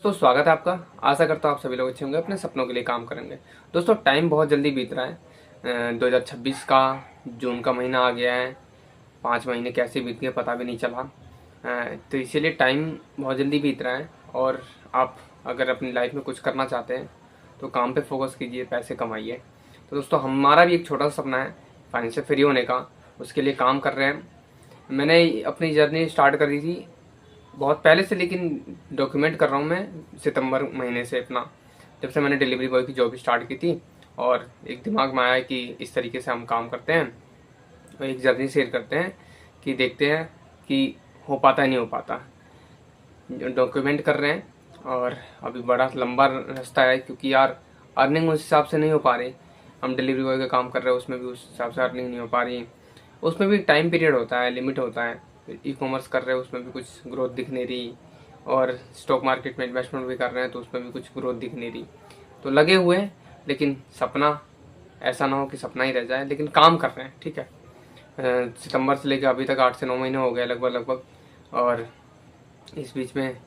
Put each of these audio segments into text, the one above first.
दोस्तों स्वागत है आपका। आशा करता हूँ आप सभी लोग अच्छे होंगे, अपने सपनों के लिए काम करेंगे। दोस्तों टाइम बहुत जल्दी बीत रहा है। 2026 का जून का महीना आ गया है। 5 महीने कैसे बीत गए पता भी नहीं चला। तो इसीलिए टाइम बहुत जल्दी बीत रहा है। और आप अगर अपनी लाइफ में कुछ करना चाहते हैं तो काम पे फोकस कीजिए, पैसे कमाइए। तो दोस्तों हमारा भी एक छोटा सा सपना है फाइनेंशियल फ्री होने का, उसके लिए काम कर रहे हैं। मैंने अपनी जर्नी स्टार्ट कर दी थी बहुत पहले से, लेकिन डॉक्यूमेंट कर रहा हूँ मैं सितंबर महीने से अपना, जब से मैंने डिलीवरी बॉय की जॉब स्टार्ट की थी। और एक दिमाग में आया कि इस तरीके से हम काम करते हैं और एक जर्नी शेयर करते हैं कि देखते हैं कि हो पाता है नहीं हो पाता। डॉक्यूमेंट कर रहे हैं और अभी बड़ा लंबा रास्ता है, क्योंकि यार अर्निंग उस हिसाब से नहीं हो पा रही। हम डिलीवरी बॉय का काम कर रहे हैं, उसमें भी उस हिसाब से अर्निंग नहीं हो पा रही। उसमें भी टाइम पीरियड होता है, लिमिट होता है। ई कॉमर्स कर रहे हैं, उसमें भी कुछ ग्रोथ दिख नहीं रही। और स्टॉक मार्केट में इन्वेस्टमेंट भी कर रहे हैं तो उसमें भी कुछ ग्रोथ दिख नहीं रही। तो लगे हुए हैं, लेकिन सपना ऐसा ना हो कि सपना ही रह जाए, लेकिन काम कर रहे हैं। ठीक है। सितंबर से लेकर अभी तक 8 से 9 महीने हो गए लगभग। और इस बीच में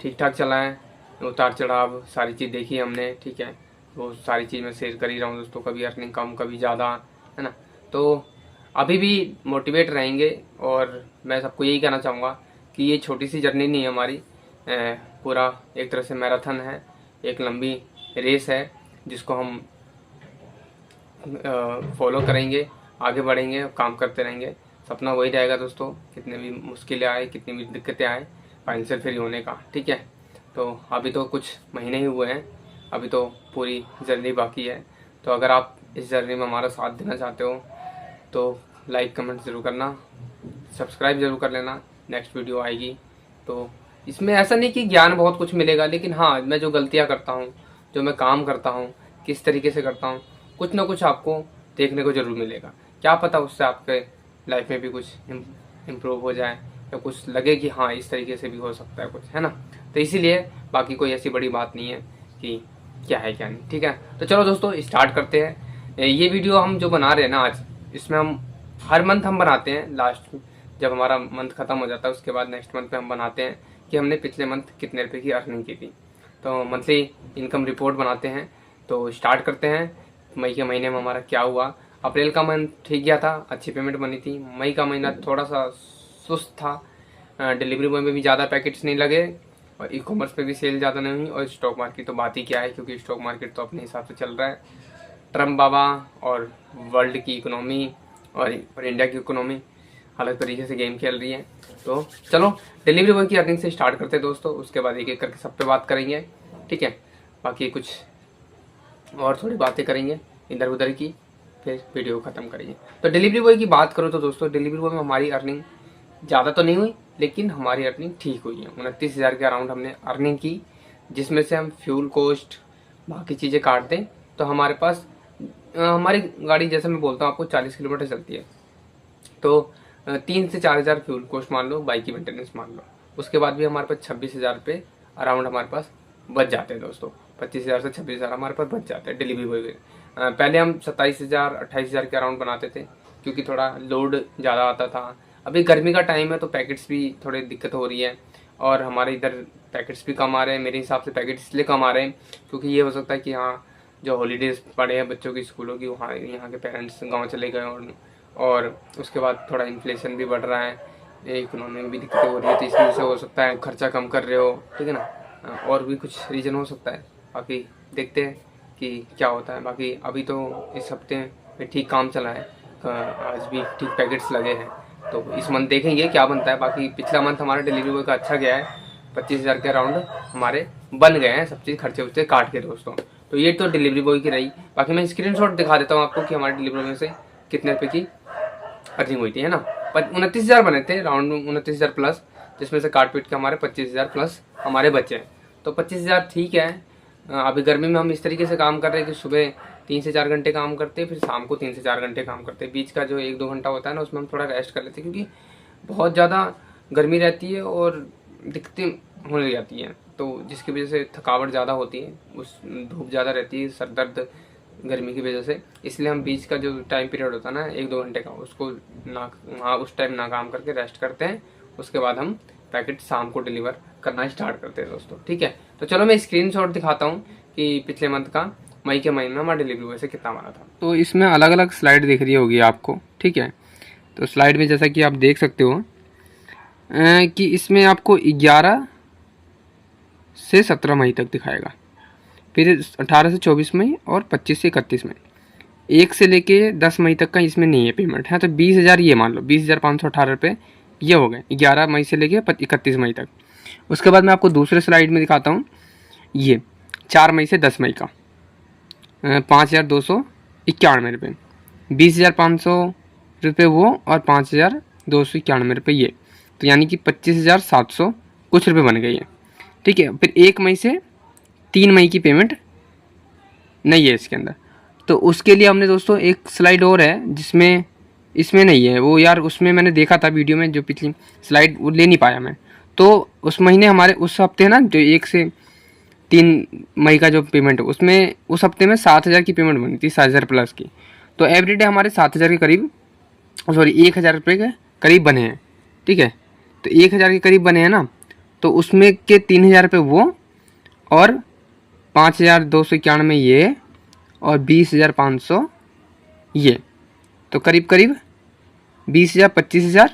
ठीक ठाक चला है, उतार चढ़ाव सारी चीज़ देखी हमने। ठीक है, वो सारी चीज़ मैं शेयर कर ही रहा हूँ दोस्तों, कभी अर्निंग कम कभी ज़्यादा, है ना। तो अभी भी मोटिवेट रहेंगे। और मैं सबको यही कहना चाहूँगा कि ये छोटी सी जर्नी नहीं है हमारी, पूरा एक तरह से मैराथन है, एक लंबी रेस है जिसको हम फॉलो करेंगे, आगे बढ़ेंगे, काम करते रहेंगे। सपना वही रहेगा दोस्तों, कितने भी मुश्किलें आए, कितनी भी दिक्कतें आए, फाइनेंशियल फ्री होने का। ठीक है। तो अभी तो कुछ महीने ही हुए हैं, अभी तो पूरी जर्नी बाकी है। तो अगर आप इस जर्नी में हमारा साथ देना चाहते हो तो लाइक कमेंट ज़रूर करना, सब्सक्राइब ज़रूर कर लेना। नेक्स्ट वीडियो आएगी तो इसमें ऐसा नहीं कि ज्ञान बहुत कुछ मिलेगा, लेकिन हाँ, मैं जो गलतियाँ करता हूँ, जो मैं काम करता हूँ, किस तरीके से करता हूँ, कुछ ना कुछ आपको देखने को ज़रूर मिलेगा। क्या पता उससे आपके लाइफ में भी कुछ इम्प्रूव हो जाए, या कुछ लगे कि हाँ इस तरीके से भी हो सकता है कुछ, है ना। तो इसीलिए बाकी कोई ऐसी बड़ी बात नहीं है कि क्या है क्या नहीं। ठीक है, तो चलो दोस्तों स्टार्ट करते हैं। ये वीडियो हम जो बना रहे हैं ना आज, इसमें हम हर मंथ हम बनाते हैं। लास्ट जब हमारा मंथ खत्म हो जाता है उसके बाद नेक्स्ट मंथ पे हम बनाते हैं कि हमने पिछले मंथ कितने रुपए की अर्निंग की थी। तो मंथली इनकम रिपोर्ट बनाते हैं। तो स्टार्ट करते हैं। मई के महीने में हमारा क्या हुआ। अप्रैल का मंथ ठीक गया था, अच्छी पेमेंट बनी थी। मई का महीना थोड़ा सा सुस्त था, डिलीवरी बॉय में भी ज़्यादा पैकेट्स नहीं लगे और ई कॉमर्स पे भी सेल ज़्यादा नहीं हुई। और स्टॉक मार्केट तो बात ही क्या है, क्योंकि स्टॉक मार्केट तो अपने हिसाब से चल रहा है। ट्रम्प बाबा और वर्ल्ड की इकोनॉमी और इंडिया की इकोनॉमी अलग तरीके से गेम खेल रही है। तो चलो डिलीवरी बॉय की अर्निंग से स्टार्ट करते हैं दोस्तों, उसके बाद एक एक करके सब पे बात करेंगे। ठीक है, बाकी कुछ और थोड़ी बातें करेंगे इधर उधर की, फिर वीडियो ख़त्म करेंगे। तो डिलीवरी बॉय की बात करो तो दोस्तों डिलीवरी बॉय में हमारी अर्निंग ज़्यादा तो नहीं हुई, लेकिन हमारी अर्निंग ठीक हुई है। 29,000 के अराउंड हमने अर्निंग की, जिसमें से हम फ्यूल कॉस्ट बाकी चीज़ें काट दें तो हमारे पास हमारी गाड़ी, जैसे मैं बोलता हूँ आपको, 40 किलोमीटर चलती है। तो 3 से 4 हज़ार फ्यूल कॉस्ट मान लो, बाइक की मेंटेनेंस मान लो, उसके बाद भी हमारे पास 26,000 रुपये अराउंड हमारे पास बच जाते हैं दोस्तों। 25,000 से 26,000 हमारे पास बच जाते हैं डिलीवरी बॉय के। पहले हम 27,000 28,000 के अराउंड बनाते थे, क्योंकि थोड़ा लोड ज़्यादा आता था। अभी गर्मी का टाइम है तो पैकेट्स भी थोड़ी दिक्कत हो रही है, और हमारे इधर पैकेट्स भी कम आ रहे हैं। मेरे हिसाब से पैकेट्स इसलिए कम आ रहे हैं क्योंकि ये हो सकता है कि हाँ जो हॉलीडेज पड़े हैं बच्चों की स्कूलों की, वहाँ यहाँ के पेरेंट्स गाँव चले गए, और उसके बाद थोड़ा इन्फ्लेशन भी बढ़ रहा है, इकोनॉमी में भी दिक्कतें हो रही है। तो इस वजह से हो सकता है खर्चा कम कर रहे हो, ठीक है ना। और भी कुछ रीज़न हो सकता है, बाकी देखते हैं कि क्या होता है। बाकी अभी तो इस हफ्ते में ठीक काम चला है, आज भी ठीक पैकेट्स लगे हैं। तो इस मंथ देखेंगे क्या बनता है। बाकी पिछला मंथ हमारा डिलीवरी बॉय का अच्छा गया है, 25,000 के अराउंड हमारे बन गए हैं, सब चीज़ खर्चे उर्चे काट के दोस्तों। तो ये तो डिलीवरी बॉय की रही। बाकी मैं स्क्रीनशॉट दिखा देता हूँ आपको कि हमारे डिलीवरी बॉय में से कितने रुपये की अर्निंग हुई थी, है ना। 29,000 बने थे, राउंड 29,000 प्लस, जिसमें से काट पीट के हमारे 25,000 प्लस हमारे बचे हैं। तो 25,000 ठीक है। अभी गर्मी में हम इस तरीके से काम कर रहे हैं कि सुबह 3 से 4 घंटे काम करते हैं, फिर शाम को 3 से 4 घंटे काम करते हैं। बीच का जो 1-2 घंटा होता है ना, उसमें हम थोड़ा रेस्ट कर लेते हैं, क्योंकि बहुत ज़्यादा गर्मी रहती है और दिक्कतें होने जाती हैं। तो जिसकी वजह से थकावट ज़्यादा होती है, उस धूप ज़्यादा रहती है, सर दर्द गर्मी की वजह से। इसलिए हम बीच का जो टाइम पीरियड होता है ना 1-2 घंटे का, उसको ना वहाँ उस टाइम ना काम करके रेस्ट करते हैं। उसके बाद हम पैकेट शाम को डिलीवर करना स्टार्ट करते हैं दोस्तों। ठीक है, तो चलो मैं स्क्रीनशॉट दिखाता हूँ कि पिछले मंथ का मई के महीने में हमारा डिलीवरी बॉय से कितना बना था। तो इसमें अलग अलग स्लाइड दिख रही होगी आपको। ठीक है, तो स्लाइड में जैसा कि आप देख सकते हो कि इसमें आपको 11 से 17 मई तक दिखाएगा, फिर 18 से 24 मई और 25 से 31 मई। 1 से लेके 10 मई तक का इसमें नहीं है पेमेंट है। तो 20,000 ये मान लो, 20,518 रुपये ये हो गए 11 मई से लेके 31 मई तक। उसके बाद मैं आपको दूसरे स्लाइड में दिखाता हूँ, ये 4 मई से 10 मई का 5,291 रुपये, 20,500 रुपये वो और 5,291 रुपये ये, तो यानी कि 25,700 कुछ रुपये बन गई है। ठीक है, फिर 1 मई से 3 मई की पेमेंट नहीं है इसके अंदर। तो उसके लिए हमने दोस्तों एक स्लाइड और है जिसमें इसमें नहीं है वो यार, उसमें मैंने देखा था वीडियो में, जो पिछली स्लाइड वो ले नहीं पाया मैं। तो उस महीने हमारे उस हफ्ते ना जो 1 से 3 मई का जो पेमेंट है उसमें उस हफ्ते में 7,000 की पेमेंट बनी थी, 7,000 प्लस की। तो एवरीडे हमारे 7,000 के करीब, सॉरी 1,000 रुपये के करीब बने हैं। ठीक है, तो 1,000 के करीब बने हैं ना, तो उसमें के 3,000 रुपये वो और 5,291 ये और 20,500 ये, तो करीब करीब 20,000, 25,000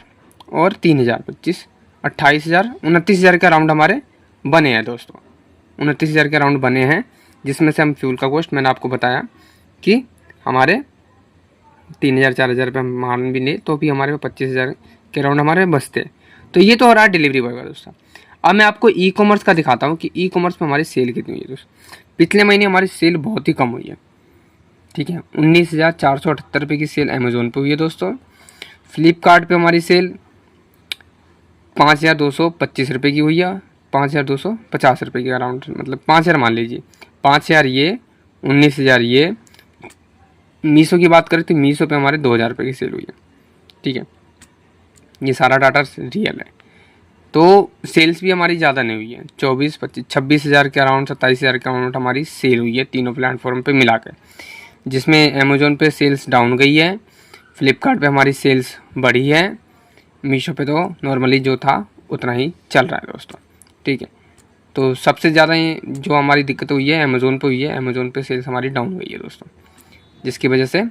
और 3,000, 25, 28,000, 29,000 के अराउंड हमारे बने हैं दोस्तों। 29,000 के अराउंड बने हैं, जिसमें से हम फ्यूल का कॉस्ट मैंने आपको बताया कि हमारे 3,000, 4,000 रुपये हम मान भी लें तो भी हमारे 25,000 के अराउंड हमारे बचते। तो ये तो हो रहा है डिलीवरी बॉय का दोस्तों। अब मैं आपको ई कॉमर्स का दिखाता हूँ कि ई कॉमर्स में हमारी सेल कितनी हुई है दोस्तों। पिछले महीने हमारी सेल बहुत ही कम हुई है। ठीक है, 19,478 रुपये की सेल अमेज़ोन पे हुई है दोस्तों। फ्लिपकार्ट पे हमारी सेल 5,225 रुपये की हुई है, 5,250 रुपये के अराउंड, मतलब 5,000 मान लीजिए, 5,000 ये, 19,000 ये। मीशो की बात करें तो मीशो पे हमारे 2,000 रुपये की सेल हुई है। ठीक है, ये सारा डाटा रियल है। तो सेल्स भी हमारी ज़्यादा नहीं हुई है, 24, 25, 26,000 के अराउंड, 27,000 के अराउंड हमारी सेल हुई है तीनों प्लेटफॉर्म पे मिला के, जिसमें अमेज़ोन पे सेल्स डाउन गई है, फ्लिपकार्ट पे हमारी सेल्स बढ़ी है, मीशो पे तो नॉर्मली जो था उतना ही चल रहा है दोस्तों। ठीक है, तो सबसे ज़्यादा जो हमारी दिक्कत हुई है अमेज़ोन पे हुई है। अमेज़ोन पे सेल्स हमारी डाउन हुई है दोस्तों, जिसकी वजह से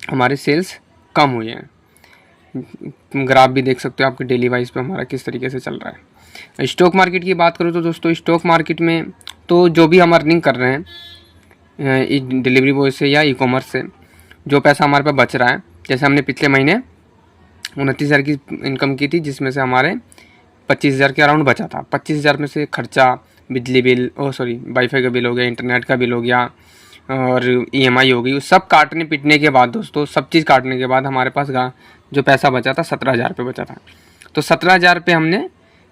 हमारे सेल्स कम हुए हैं। ग्राफ भी देख सकते हो आपके डेली वाइज पे हमारा किस तरीके से चल रहा है। स्टॉक मार्केट की बात करूँ तो दोस्तों स्टॉक मार्केट में तो जो भी हम अर्निंग कर रहे हैं डिलीवरी बॉय से या ई कॉमर्स से, जो पैसा हमारे पास बच रहा है, जैसे हमने पिछले महीने 29,000 की इनकम की थी, जिसमें से हमारे 25,000 के अराउंड बचा था। 25,000 में से खर्चा, बिजली बिल, सॉरी वाईफाई का बिल हो गया, इंटरनेट का बिल हो गया और EMI हो गई, सब काटने पीटने के बाद दोस्तों, सब चीज़ काटने के बाद हमारे पास जो पैसा बचा था 17,000 रुपये बचा था। तो 17,000 रुपये हमने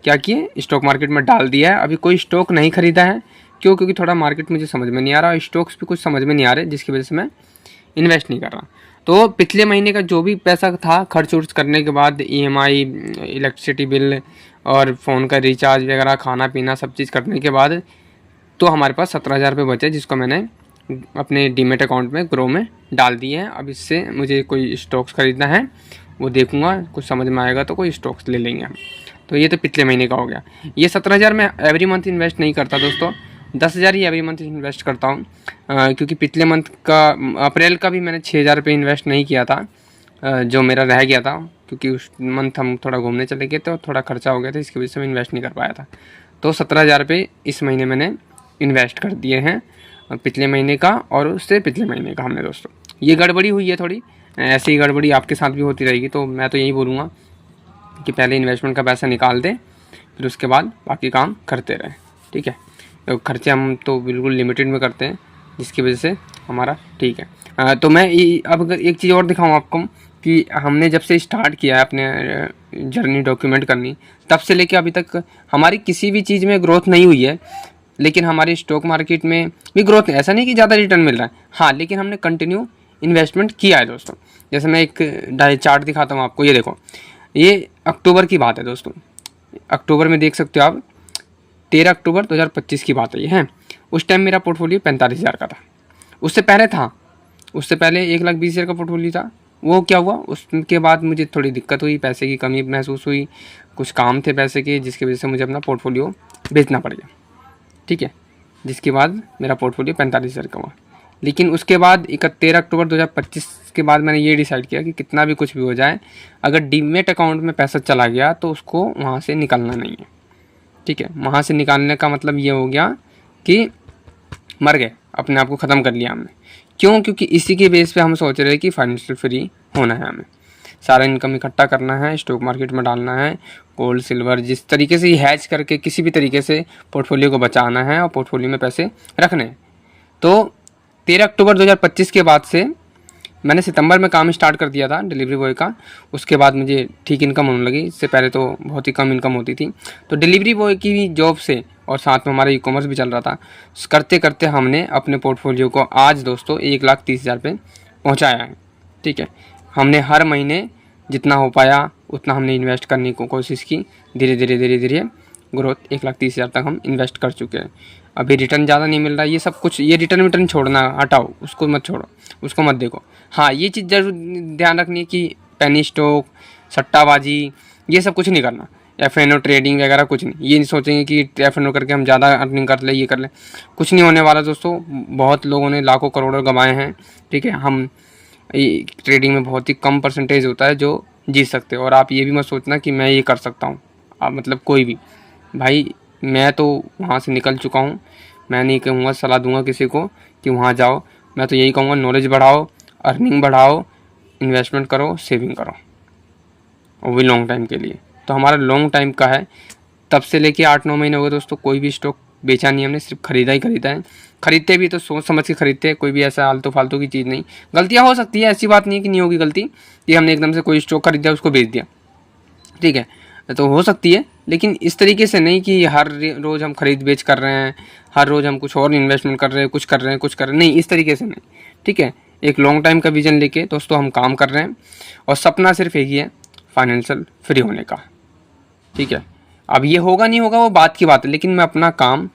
क्या किए, स्टॉक मार्केट में डाल दिया है। अभी कोई स्टॉक नहीं खरीदा है, क्यों? क्योंकि थोड़ा मार्केट मुझे समझ में नहीं आ रहा, स्टॉक्स भी कुछ समझ में नहीं आ रहे, जिसकी वजह से मैं इन्वेस्ट नहीं कर रहा। तो पिछले महीने का जो भी पैसा था खर्च उर्च करने के बाद, EMI, इलेक्ट्रिसिटी बिल और फ़ोन का रिचार्ज वगैरह, खाना पीना सब चीज़ करने के बाद तो हमारे पास 17,000 रुपये बचे, जिसको मैंने अपने डीमेट अकाउंट में ग्रो में डाल दिए हैं। अब इससे मुझे कोई स्टॉक्स खरीदना है वो देखूंगा, कुछ समझ में आएगा तो कोई स्टॉक्स ले लेंगे हम। तो ये तो पिछले महीने का हो गया। ये 17,000 मैं एवरी मंथ इन्वेस्ट नहीं करता दोस्तों, 10,000 ही एवरी मंथ इन्वेस्ट करता हूँ, क्योंकि पिछले मंथ का अप्रैल का भी मैंने 6,000 रुपये इन्वेस्ट नहीं किया था, जो मेरा रह गया था, क्योंकि उस मंथ हम थोड़ा घूमने चले गए थे और थोड़ा खर्चा हो गया था, इसकी वजह से मैं इन्वेस्ट नहीं कर पाया था। तो 17,000 रुपये इस महीने मैंने इन्वेस्ट कर दिए हैं, पिछले महीने का और उससे पिछले महीने का हमने दोस्तों। ये गड़बड़ी हुई है थोड़ी, ऐसी गड़बड़ी आपके साथ भी होती रहेगी। तो मैं तो यही बोलूँगा कि पहले इन्वेस्टमेंट का पैसा निकाल दें, फिर उसके बाद बाकी काम करते रहें। ठीक है, तो खर्चे हम तो बिल्कुल लिमिटेड में करते हैं, जिसकी वजह से हमारा ठीक है। तो मैं अब अगर एक चीज़ और दिखाऊँ आपको कि हमने जब से स्टार्ट किया है अपने जर्नी डॉक्यूमेंट करनी, तब से लेके अभी तक हमारी किसी भी चीज़ में ग्रोथ नहीं हुई है, लेकिन हमारी स्टॉक मार्केट में भी ग्रोथ है। ऐसा नहीं कि ज़्यादा रिटर्न मिल रहा है, हाँ, लेकिन हमने कंटिन्यू इन्वेस्टमेंट किया है दोस्तों। जैसे मैं एक चार्ट दिखाता हूँ आपको, ये देखो, ये अक्टूबर की बात है दोस्तों। अक्टूबर में देख सकते हो आप, 13 अक्टूबर 2025 की बात है ये है। उस टाइम मेरा पोर्टफोलियो 45,000 का था। उससे पहले 1,20,000 का पोर्टफोलियो था। वो क्या हुआ, उसके बाद मुझे थोड़ी दिक्कत हुई, पैसे की कमी महसूस हुई, कुछ काम थे पैसे के, जिसकी वजह से मुझे अपना पोर्टफोलियो बेचना पड़ गया, ठीक है, जिसके बाद मेरा पोर्टफोलियो 45,000 का हुआ। लेकिन उसके बाद 13 अक्टूबर 2025 के बाद मैंने ये डिसाइड किया कि कितना भी कुछ भी हो जाए, अगर डीमेट अकाउंट में पैसा चला गया तो उसको वहाँ से निकालना नहीं है, ठीक है। वहाँ से निकालने का मतलब ये हो गया कि मर गए, अपने आप को ख़त्म कर लिया हमने। क्यों? क्योंकि इसी के बेस पे हम सोच रहे हैं कि फाइनेंशियल फ्री होना है, हमें सारा इनकम इकट्ठा करना है, स्टॉक मार्केट में डालना है, गोल्ड सिल्वर जिस तरीके से हैज करके किसी भी तरीके से पोर्टफोलियो को बचाना है और पोर्टफोलियो में पैसे रखने हैं। तो 13 अक्टूबर 2025 के बाद से मैंने सितंबर में काम स्टार्ट कर दिया था डिलीवरी बॉय का। उसके बाद मुझे ठीक इनकम होने लगी, इससे पहले तो बहुत ही कम इनकम होती थी। तो डिलीवरी बॉय की जॉब से और साथ में हमारा ई-कॉमर्स भी चल रहा था, करते करते हमने अपने पोर्टफोलियो को आज दोस्तों 1,30,000 पे पहुँचाया है, ठीक है। हमने हर महीने जितना हो पाया उतना हमने इन्वेस्ट करने की कोशिश की, धीरे धीरे ग्रोथ 1,30,000 तक हम इन्वेस्ट कर चुके हैं। अभी रिटर्न ज़्यादा नहीं मिल रहा है, ये सब कुछ, ये रिटर्न छोड़ना, हटाओ, उसको मत छोड़ो, उसको मत देखो। हाँ, ये चीज़ जरूर ध्यान रखनी है कि पेनी स्टॉक, सट्टाबाजी, ये सब कुछ नहीं करना, एफ.एन.ओ ट्रेडिंग वगैरह कुछ नहीं। ये नहीं सोचेंगे कि एफ.एन.ओ करके हम ज़्यादा अर्निंग कर ले, ये कर ले, कुछ नहीं होने वाला दोस्तों। बहुत लोगों ने लाखों करोड़ों गंवाए हैं, ठीक है। हम ट्रेडिंग में बहुत ही कम परसेंटेज होता है जो जीत सकते हो। और आप ये भी मत सोचना कि मैं ये कर सकता हूँ, आप मतलब कोई भी भाई, मैं तो वहाँ से निकल चुका हूँ। मैं नहीं कहूँगा, सलाह दूंगा किसी को कि वहाँ जाओ। मैं तो यही कहूँगा, नॉलेज बढ़ाओ, अर्निंग बढ़ाओ, इन्वेस्टमेंट करो, सेविंग करो, वो भी लॉन्ग टाइम के लिए। तो हमारा लॉन्ग टाइम का है, तब से लेके 8-9 महीने हो गए दोस्तों, कोई भी स्टॉक बेचा नहीं हमने, सिर्फ खरीदा ही खरीदा है। खरीदते भी तो सोच समझ के खरीदते हैं, कोई भी ऐसा आलतू फालतू की चीज़ नहीं। गलतियाँ हो सकती है, ऐसी बात नहीं है कि नहीं होगी गलती, कि हमने एकदम से कोई स्टॉक खरीदा उसको बेच दिया, ठीक है, तो हो सकती है। लेकिन इस तरीके से नहीं कि हर रोज़ हम खरीद बेच कर रहे हैं, हर रोज़ हम कुछ और इन्वेस्टमेंट कर रहे हैं, कुछ कर रहे हैं, नहीं, इस तरीके से नहीं, ठीक है। एक लॉन्ग टाइम का विजन लेके दोस्तों हम काम कर रहे हैं, और सपना सिर्फ एक ही है, फाइनेंशियल फ्री होने का, ठीक है। अब ये होगा नहीं होगा वो बात की बात है, लेकिन मैं अपना काम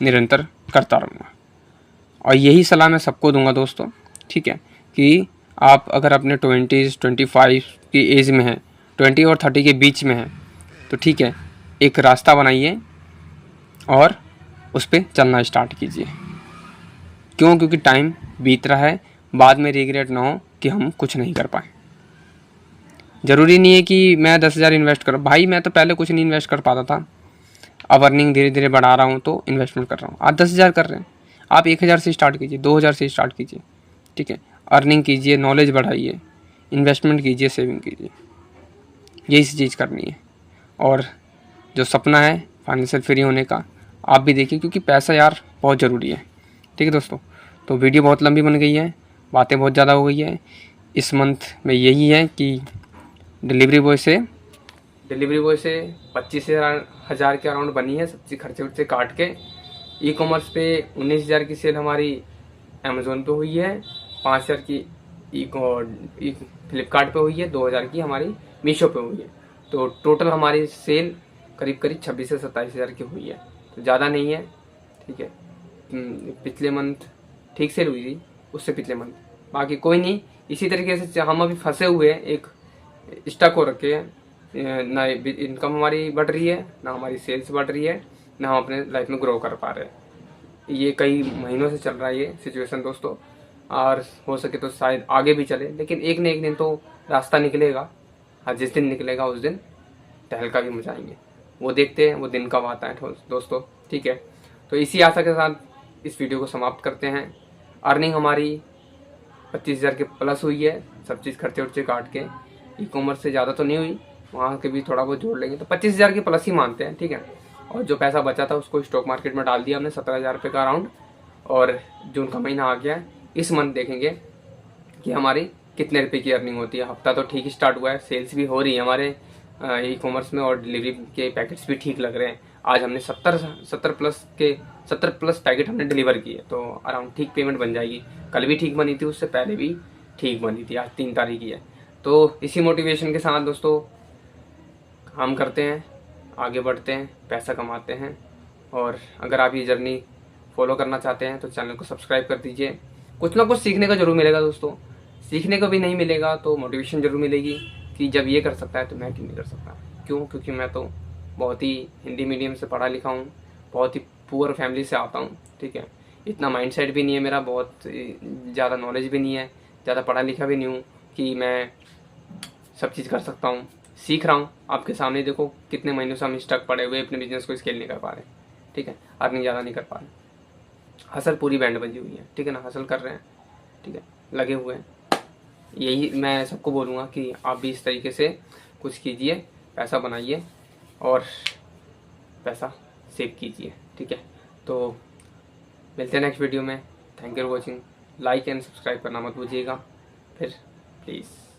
निरंतर करता रहूँगा। और यही सलाह मैं सबको दूंगा दोस्तों, ठीक है, कि आप अगर अपने 20s 25 की एज में हैं, 20 और 30 के बीच में हैं, तो ठीक है, एक रास्ता बनाइए और उस पर चलना स्टार्ट कीजिए। क्यों? क्योंकि टाइम बीत रहा है, बाद में रिग्रेट ना हो कि हम कुछ नहीं कर पाए। ज़रूरी नहीं है कि मैं 10,000 इन्वेस्ट करूँ, भाई मैं तो पहले कुछ नहीं इन्वेस्ट कर पाता था, अब अर्निंग धीरे धीरे बढ़ा रहा हूँ तो इन्वेस्टमेंट कर रहा हूँ। आप 10,000 कर रहे हैं, आप 1,000 से स्टार्ट कीजिए, 2,000 से स्टार्ट कीजिए, ठीक है। अर्निंग कीजिए, नॉलेज बढ़ाइए, इन्वेस्टमेंट कीजिए, सेविंग कीजिए, यही चीज़ करनी है। और जो सपना है फाइनेंशियल फ्री होने का, आप भी देखिए, क्योंकि पैसा यार बहुत ज़रूरी है, ठीक है दोस्तों। तो वीडियो बहुत लंबी बन गई है, बातें बहुत ज़्यादा हो गई है। इस मंथ में यही है कि डिलीवरी बॉय से 25,000 के अराउंड बनी है, सब चीज़ खर्चे वर्चे काट के। ई-कॉमर्स पे 19,000 की सेल हमारी अमेज़ोन पे हुई है, 5,000 की फ्लिपकार्ट पे हुई है, 2,000 की हमारी मीशो पे हुई है। तो टोटल हमारी सेल करीब 26 से 27,000 की हुई है, तो ज़्यादा नहीं है, ठीक है। पिछले मंथ ठीक सेल हुई थी, उससे पिछले मंथ, बाकी कोई नहीं। इसी तरीके से हम अभी फंसे हुए हैं, एक स्टक हो रखे हैं, ना इनकम हमारी बढ़ रही है, ना हमारी सेल्स बढ़ रही है, ना हम अपने लाइफ में ग्रो कर पा रहे हैं। ये कई महीनों से चल रहा है ये सिचुएशन दोस्तों, और हो सके तो शायद आगे भी चले, लेकिन एक न एक दिन तो रास्ता निकलेगा। हाँ, जिस दिन निकलेगा उस दिन टहलका भी मचाएंगे, वो देखते हैं वो दिन कब आता है दोस्तों, ठीक है। तो इसी आशा के साथ इस वीडियो को समाप्त करते हैं। अर्निंग हमारी 25,000 के प्लस हुई है, सब चीज़ खर्चे वर्चे काट के। ई-कॉमर्स से ज़्यादा तो नहीं हुई, वहाँ के भी थोड़ा बहुत जोड़ लेंगे तो 25,000 के प्लस ही मानते हैं, ठीक है। और जो पैसा बचा था उसको स्टॉक मार्केट में डाल दिया हमने, 17,000 रुपये का अराउंड। और जून का महीना आ गया है, इस मंथ देखेंगे कि हमारी कितने रुपए की अर्निंग होती है। हफ्ता तो ठीक स्टार्ट हुआ है, सेल्स भी हो रही है हमारे ई-कॉमर्स में, और डिलीवरी के पैकेट्स भी ठीक लग रहे हैं। आज हमने 70 प्लस पैकेट हमने डिलीवर किए, तो अराउंड ठीक पेमेंट बन जाएगी। कल भी ठीक बनी थी, उससे पहले भी ठीक बनी थी, आज 3 तारीख ही है। तो इसी मोटिवेशन के साथ दोस्तों काम करते हैं, आगे बढ़ते हैं, पैसा कमाते हैं। और अगर आप ये जर्नी फॉलो करना चाहते हैं तो चैनल को सब्सक्राइब कर दीजिए। कुछ ना कुछ सीखने का जरूर मिलेगा दोस्तों, सीखने को भी नहीं मिलेगा तो मोटिवेशन जरूर मिलेगी कि जब ये कर सकता है तो मैं क्यों नहीं कर सकता। क्यों? क्योंकि मैं तो बहुत ही हिंदी मीडियम से पढ़ा लिखा हूँ, बहुत ही पुअर फैमिली से आता हूँ, ठीक है। इतना माइंडसेट भी नहीं है मेरा, बहुत ज़्यादा नॉलेज भी नहीं है, ज़्यादा पढ़ा लिखा भी नहीं हूँ कि मैं सब चीज़ कर सकता हूँ। सीख रहा हूँ, आपके सामने देखो कितने महीनों से हम स्टक पड़े हुए अपने बिजनेस को स्केल नहीं कर पा रहे, ठीक है, अर्निंग ज़्यादा नहीं कर पा रहे। हसल पूरी बैंड बजी हुई है, ठीक है ना, हसल कर रहे हैं, ठीक है, लगे हुए हैं। यही मैं सबको बोलूँगा कि आप भी इस तरीके से कुछ कीजिए, पैसा बनाइए और पैसा सेव कीजिए, ठीक है। तो मिलते हैं नेक्स्ट वीडियो में। Thank you for watching. Like and subscribe करना मत भूलिएगा फिर, प्लीज़।